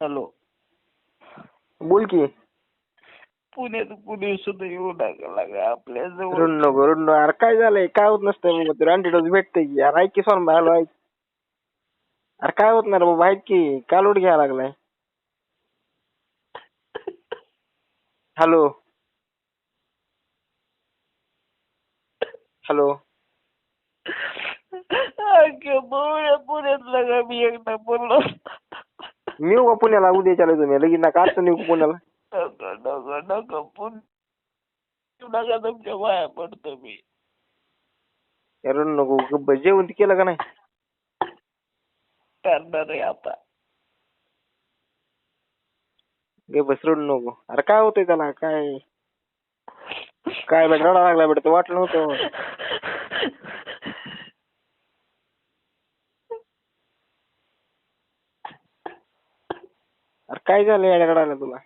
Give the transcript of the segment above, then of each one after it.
Hello. बोल की. पुण्यात पुणे सुद्धा येऊ लागा आपल्या जवळ. रुंड अरे काय झालंय? काय होत नसतंय बाबा, तुला अँटीडोस भेटतंय की. अरे ऐक की सोन हॅलो ऐक. अरे काय होत नाही रे बाबा, ऐक की. का लोट घ्यायला लागलाय? Hello hello. पुण्यात लगा मी एकदा बोललो. मी येऊ का पुण्याला उद्याच्याला? तुम्ही लगेच नका आता नेऊ का पुण्याला? नको नका तुमच्या वाया पडतो मी. रडू नको. गप्प बस. जेवण ते केलं का नाही? करणार आहे आता. गप्प बस, रडू नको. अरे काय होतंय त्याला? काय काय बेटा रडा लागला बेटा? वाटलं नव्हतं. अरे काय झालं याला रडायला तुला?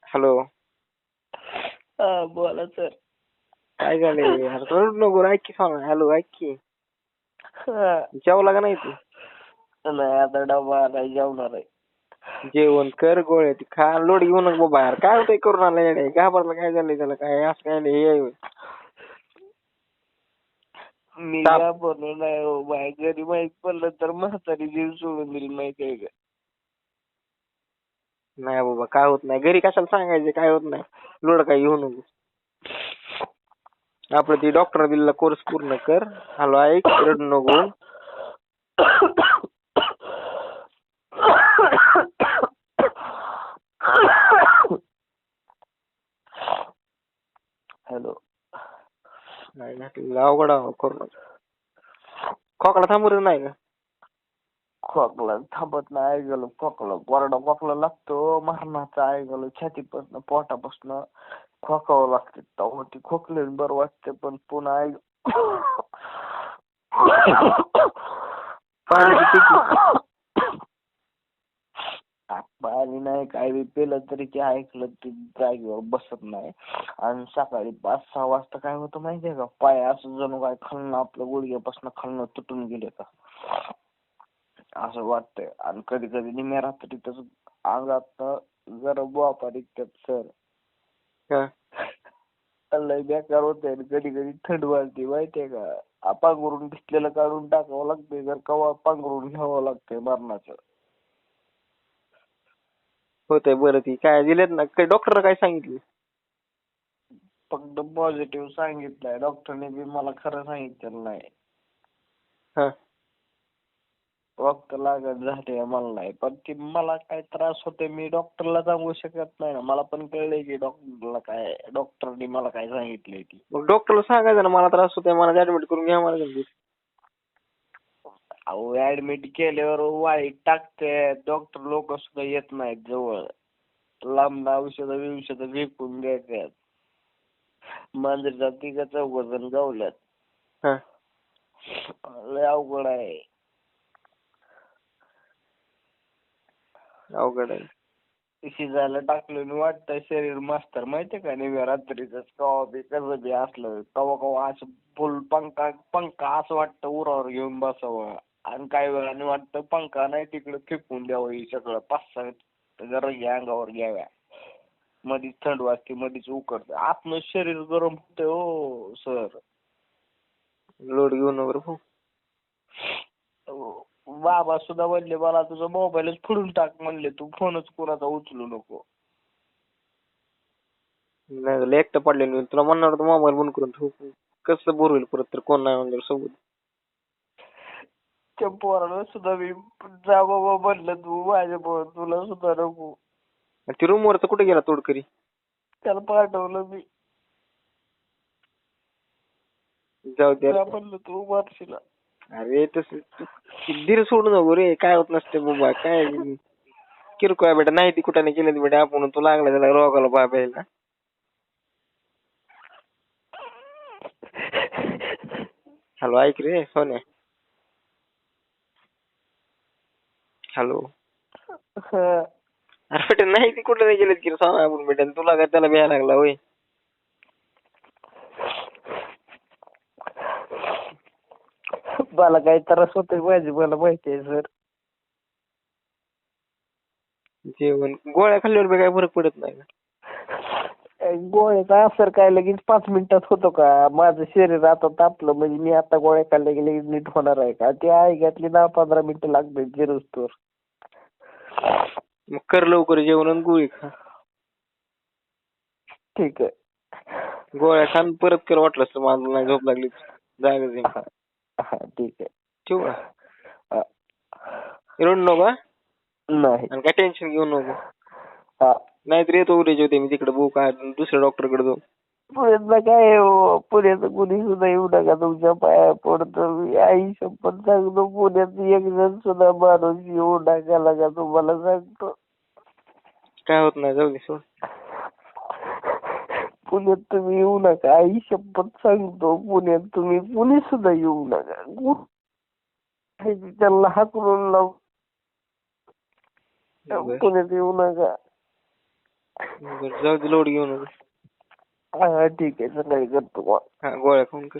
हॅलो. बोला सर. काय झालंय? अरे रडू नको. ऐक की सांग. हॅलो ऐक की. जेवला का नाही तू? नाही आता डबा आलाय, जेवणार आहे. जेवण कर, गोळ्या ती खा. लोड घेऊ नको बाबा. यार काय होतंय करून आला येडे? घाबरला काय झालंय त्याला? काय असं काय नाही हे होय. मी ताप. घाबरलो नाही हो बाय. घरी माहित पडलं तर म्हातारी जीव सोडून दिली माहिती आहे का? नाही बाबा काय होत नाही. घरी कशाला सांगायचं? काय होत नाही. लोड काय घेऊ नको. आपलं ती डॉक्टर दिलेला कोर्स पूर्ण कर. हॅलो ऐक, रडू नको. हॅलो. नाही घातलेलं अवघड करू नका. खोकला थांबवत नाही का? खोकला थांबत नाही. ऐकलं खोकला कोरडा खोकला लागतो मरणाचा. ऐकलं छातीपासून पोटापासून खोकावं लागते. तेव्हा ती खोकले बरं वाटते. पण पुन्हा पाणी नाही काय बी पेलं तरी ते ऐकलं ते जागेवर बसत नाही. आणि सकाळी 5-6 वाजता काय होतं माहितीये का? पाय असं जणू काय खालनं आपल्या गुडघ्यापासून खालनं तुटून गेले का असं वाटतंय. आणि कधी कधी निम्या रात्रीतच अंगात जरा बोपा निघतात सर. लय बेकार होतंय. कधी कधी थंड वाजते माहितीये का? पांघरून घेतलेलं काढून टाकावं लागतंय. जर कवा पांघरून घ्यावं लागतंय मरणाचं. होतंय बरं. ती काय दिलेत ना? काही डॉक्टर काय सांगितलं? फक्त पॉझिटिव्ह सांगितलंय डॉक्टरने बी. मला खरं सांगितलेलं नाही. रक्त लागत झाले मला नाही. पण ती मला काय त्रास होते मी डॉक्टरला सांगू शकत नाही ना. मला पण कळलंय की डॉक्टरने मला काय सांगितलंय ती. मग डॉक्टरला सांगायचं ना मला त्रास होतोय, मला ऍडमिट करून घ्या मला जल्दी. अहो ऍडमिट केल्यावर वाईट टाकते. डॉक्टर लोक सुद्धा येत नाहीत जवळ. लांब औषध विकून देतात. मांजरीचा 3-4 जण गावल्यात. लय अवघड आहे. अवघड आहे. शिजायला टाकलं वाटतंय शरीर मास्तर माहितीये का? निम्या रात्रीच कवा बी कसं बी असलं कवा असं फुल पंखा असं वाटतं उरावर घेऊन बसावं. आणि काही वेळाने वाटतं पंखा नाही तिकडे फेकून द्यावं. हे सगळं 5-6 जरा अंगावर घ्याव्या. मधीच थंड वाजते मधीच उकडतं. आतनं शरीर गरम होतंय हो सर. लोड घेऊ नको. बाबा सुद्धा म्हणले मला तुझा मोबाईलच फोडून टाक म्हणले. तू फोनच कोणाचा उचलू नको. नाही एकटं पडले मी तुला म्हणणार होतं मोबाईल बंद करून ठेवू. कसं बोर होईल परत तर कोण नाही म्हणजे सोबत. त्या पोराला सुद्धा मी जा बाबा म्हणलं तू माझ्या तुला सुद्धा नको. ती रूम वर तर कुठे गेला तोडकरी? त्याला पाठवलं मी. जाऊ दे म्हणलं तू मारशीला. अरे तसं धीर सोडू नको रे. काय होत नसते बाबा. काय किरकोळ बेटा. नाही ती कुठे नाही केली बेटा. आपण तू लागला त्याला रोगाला बाबायला. हॅलो ऐक रे सोन्या. हॅलो. अरे बेटा नाही ती कुठे नाही गेलेत की सांग आपण बेटा. तुला काय त्याला भ्यायला लागला होय? मला काही त्रास होतोय माझी मला माहिती आहे सर. जेवण गोळ्या खाल्ल्यावर बी काय फरक पडत नाही का? गोळ्याचा असर काय लगेच 5 मिनिटात होतो का? माझं शरीर आता तापलं म्हणजे मी आता गोळ्या खाल्ल्या की लगेच नीट होणार आहे का? ते आई घातली 10-15 मिनिटं लागतात जिरोस्तोवर. मग कर लवकर जेवण आणि गोळी खा. ठीक आहे. गोळ्या खान परत कर वाटलंस तर मला नाही झोप लागली जागच आहे. हा हा, ठीक आहे. ठेवू का? हा. रडू नको हा? नाही. आणि काय टेन्शन घेऊ नको. हा. नाहीतर येतो उद्याच्या उद्या मी तिकडे बघू काय दुसऱ्या डॉक्टरकडे जाऊ. पुण्यातलं काय हो, पुण्याचं कुणी सुद्धा येऊ नका तुमच्या पाया पडतो. मी आई शपथ सांगतो, पुण्यात एक जण सुद्धा माणूस येऊ नका लागा तुम्हाला सांगतो. काय होत नाही जाऊ दे सोड. पुण्यात तुम्ही येऊ नका, आई शपथ सांगतो. पुण्यात तुम्ही पुणे सुद्धा येऊ नका. त्यांना हाकलून लावू. पुण्यात येऊ नका. जाऊ दे लोड घेऊ नको. हा ठीक आहे, सकाळी करतो. हा गोळ्या खाऊन कर.